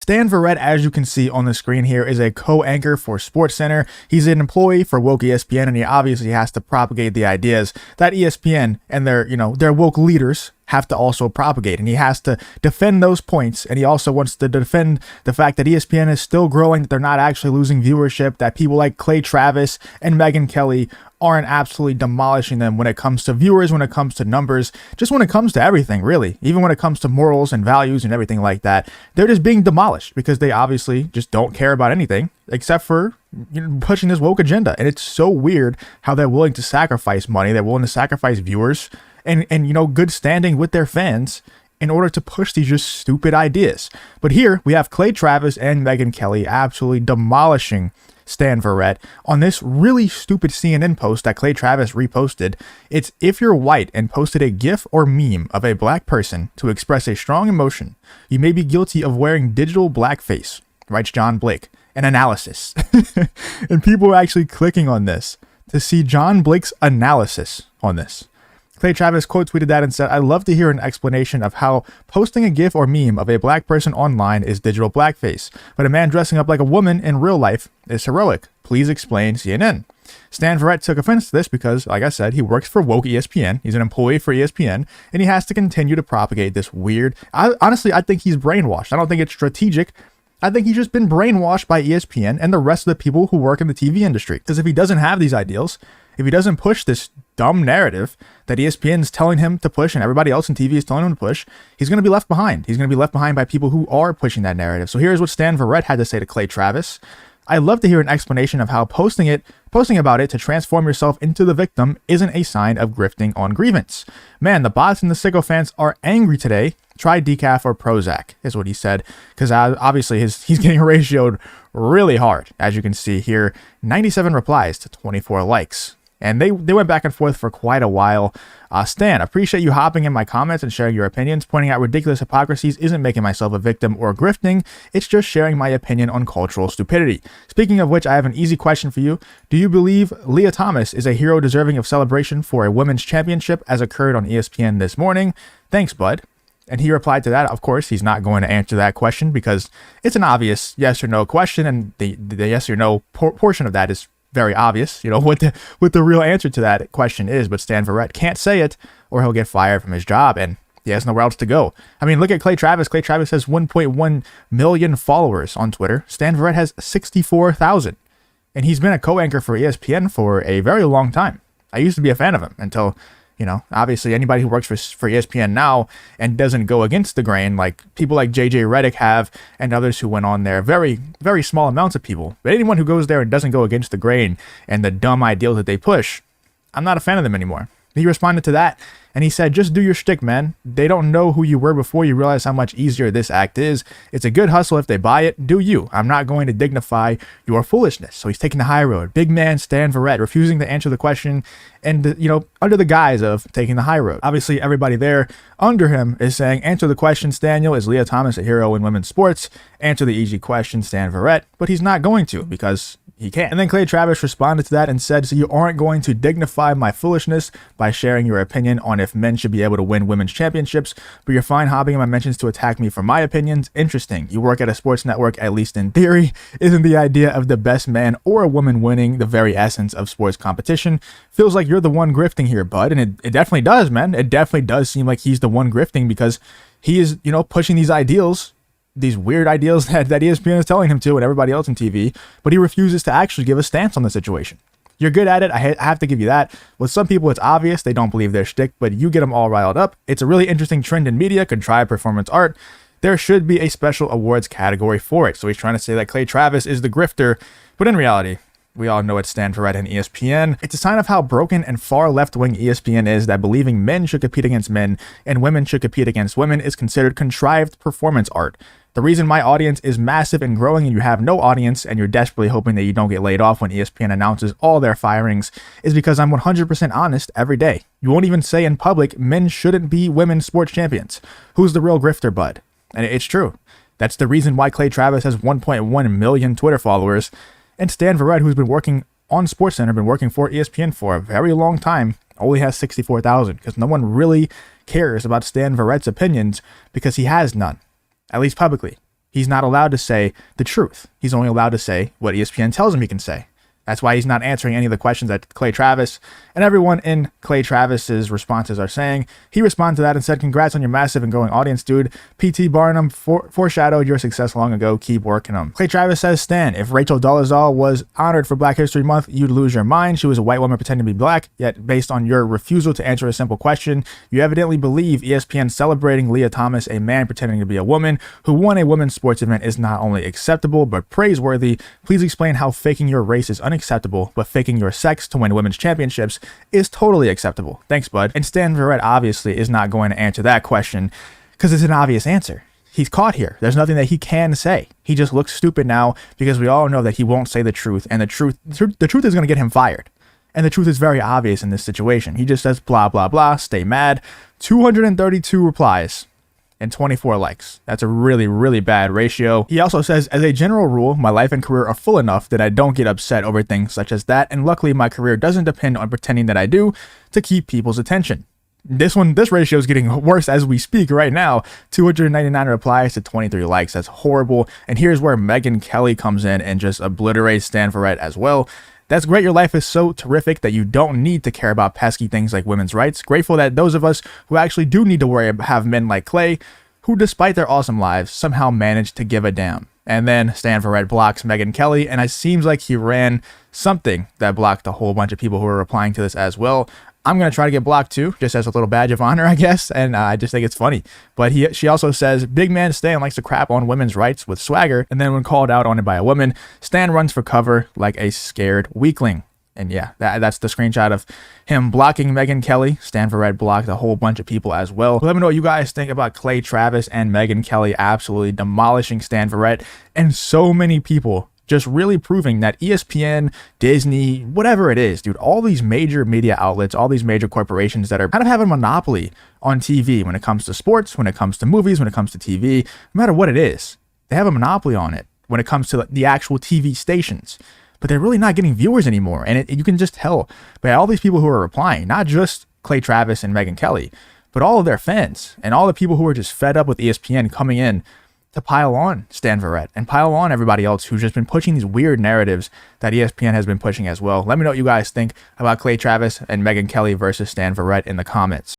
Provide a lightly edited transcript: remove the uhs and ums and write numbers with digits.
Stan Verrett, as you can see on the screen here, is a co-anchor for SportsCenter. He's an employee for woke ESPN, and he obviously has to propagate the ideas that ESPN and their woke leaders have to also propagate, and he has to defend those points, and he also wants to defend the fact that ESPN is still growing, that they're not actually losing viewership, that people like Travis and Megyn Kelly aren't absolutely demolishing them when it comes to viewers, when it comes to numbers, just when it comes to everything, really. Even when it comes to morals and values and everything like that, they're just being demolished because they obviously just don't care about anything except for pushing this woke agenda. And it's so weird how they're willing to sacrifice money, they're willing to sacrifice viewers and good standing with their fans in order to push these just stupid ideas. But here we have Travis and Megyn Kelly absolutely demolishing Stan Verrett on this really stupid CNN post that Travis reposted. It's, if you're white and posted a GIF or meme of a black person to express a strong emotion, you may be guilty of wearing digital blackface, writes John Blake. An analysis. And people are actually clicking on this to see John Blake's analysis on this. Travis quote tweeted that and said, "I'd love to hear an explanation of how posting a GIF or meme of a black person online is digital blackface, but a man dressing up like a woman in real life is heroic. Please explain, CNN." Stan Verrett took offense to this because, like I said, he works for woke ESPN. He's an employee for ESPN, and he has to continue to propagate this weird. Honestly, I think he's brainwashed. I don't think it's strategic. I think he's just been brainwashed by ESPN and the rest of the people who work in the TV industry. Because if he doesn't have these ideals, if he doesn't push this dumb narrative that ESPN is telling him to push and everybody else in TV is telling him to push, he's going to be left behind. He's going to be left behind by people who are pushing that narrative. So here's what Stan Verrett had to say to Travis. "I'd love to hear an explanation of how posting about it to transform yourself into the victim isn't a sign of grifting on grievance. Man, the bots and the sycophants are angry today. Try decaf or Prozac," is what he said, because obviously he's getting ratioed really hard. As you can see here, 97 replies to 24 likes. And they went back and forth for quite a while. Stan, appreciate you hopping in my comments and sharing your opinions. Pointing out ridiculous hypocrisies isn't making myself a victim or grifting. It's just sharing my opinion on cultural stupidity. Speaking of which, I have an easy question for you. Do you believe Leah Thomas is a hero deserving of celebration for a women's championship as occurred on ESPN this morning? Thanks, bud. And he replied to that, of course, he's not going to answer that question because it's an obvious yes or no question, and the yes or no portion of that is very obvious, what the real answer to that question is, but Stan Verrett can't say it or he'll get fired from his job, and he has nowhere else to go. I mean, look at Travis. Travis has 1.1 million followers on Twitter. Stan Verrett has 64,000, and he's been a co-anchor for ESPN for a very long time. I used to be a fan of him until, obviously anybody who works for ESPN now and doesn't go against the grain, like people like JJ Redick have and others who went on there, very, very small amounts of people. But anyone who goes there and doesn't go against the grain and the dumb ideals that they push, I'm not a fan of them anymore. He responded to that and he said, "Just do your shtick, man. They don't know who you were before you realize how much easier this act is. It's a good hustle if they buy it. Do you. I'm not going to dignify your foolishness." So he's taking the high road. Big man Stan Verrett refusing to answer the question and, under the guise of taking the high road. Obviously, everybody there under him is saying, "Answer the question, Staniel. Is Leah Thomas a hero in women's sports? Answer the easy question, Stan Verrett." But he's not going to because he can't. And then Travis responded to that and said, "So you aren't going to dignify my foolishness by sharing your opinion on if men should be able to win women's championships, but you're fine hopping in my mentions to attack me for my opinions? Interesting. You work at a sports network, at least in theory. Isn't the idea of the best man or a woman winning the very essence of sports competition? Feels like you're the one grifting here, bud." And it definitely does, man. It definitely does seem like he's the one grifting because he is, pushing these ideals, these weird ideals that ESPN is telling him to and everybody else in TV, but he refuses to actually give a stance on the situation. You're good at it. I have to give you that. With some people, it's obvious. They don't believe their shtick, but you get them all riled up. It's a really interesting trend in media, contrived performance art. There should be a special awards category for it. So he's trying to say that Travis is the grifter, but in reality, we all know it's Stan Verrett and ESPN. It's a sign of how broken and far left-wing ESPN is that believing men should compete against men and women should compete against women is considered contrived performance art. The reason my audience is massive and growing and you have no audience and you're desperately hoping that you don't get laid off when ESPN announces all their firings is because I'm 100% honest every day. You won't even say in public men shouldn't be women's sports champions. Who's the real grifter, bud? And it's true. That's the reason why Travis has 1.1 million Twitter followers. And Stan Verrett, who's been working on SportsCenter, been working for ESPN for a very long time, only has 64,000 because no one really cares about Stan Verrett's opinions because he has none, at least publicly. He's not allowed to say the truth. He's only allowed to say what ESPN tells him he can say. That's why he's not answering any of the questions that Clay Travis and everyone in Clay Travis's responses are saying. He responded to that and said, "Congrats on your massive and growing audience, dude. PT Barnum foreshadowed your success long ago. Keep working them." Clay Travis says, "Stan, if Rachel Dolezal was honored for Black History Month, you'd lose your mind. She was a white woman pretending to be black, yet based on your refusal to answer a simple question, you evidently believe ESPN celebrating Leah Thomas, a man pretending to be a woman who won a women's sports event, is not only acceptable but praiseworthy. Please explain how faking your race is unacceptable, but faking your sex to win women's championships is totally acceptable. Thanks, bud." And Stan Verrett obviously is not going to answer that question because it's an obvious answer. He's caught here. There's nothing that he can say. He just looks stupid now because we all know that he won't say the truth, and the truth is going to get him fired. And the truth is very obvious in this situation. He just says blah, blah, blah, stay mad. 232 replies and 24 likes. That's a really, really bad ratio. He also says, "As a general rule, my life and career are full enough that I don't get upset over things such as that, and luckily my career doesn't depend on pretending that I do to keep people's attention." This ratio is getting worse as we speak right now. 299 replies to 23 likes. That's horrible. And here's where Megyn Kelly comes in and just obliterates Stan Verrett as well. "That's great. Your life is so terrific that you don't need to care about pesky things like women's rights. Grateful that those of us who actually do need to worry have men like Clay, who despite their awesome lives, somehow manage to give a damn." And then Stan Verrett blocks Megyn Kelly, and it seems like he ran something that blocked a whole bunch of people who were replying to this as well. I'm going to try to get blocked too, just as a little badge of honor, I guess, and I just think it's funny. But she also says, "Big man Stan likes to crap on women's rights with swagger, and then when called out on it by a woman, Stan runs for cover like a scared weakling." And yeah, that's the screenshot of him blocking Megyn Kelly. Stan Verrett blocked a whole bunch of people as well. Let me know what you guys think about Clay Travis and Megyn Kelly absolutely demolishing Stan Verrett, and so many people just really proving that ESPN, Disney, whatever it is, dude, all these major media outlets, all these major corporations that are kind of have a monopoly on TV when it comes to sports, when it comes to movies, when it comes to TV, no matter what it is, they have a monopoly on it when it comes to the actual TV stations. But they're really not getting viewers anymore. And you can just tell by all these people who are replying, not just Clay Travis and Megyn Kelly, but all of their fans and all the people who are just fed up with ESPN coming in to pile on Stan Verrett and pile on everybody else who's just been pushing these weird narratives that ESPN has been pushing as well. Let me know what you guys think about Clay Travis and Megyn Kelly versus Stan Verrett in the comments.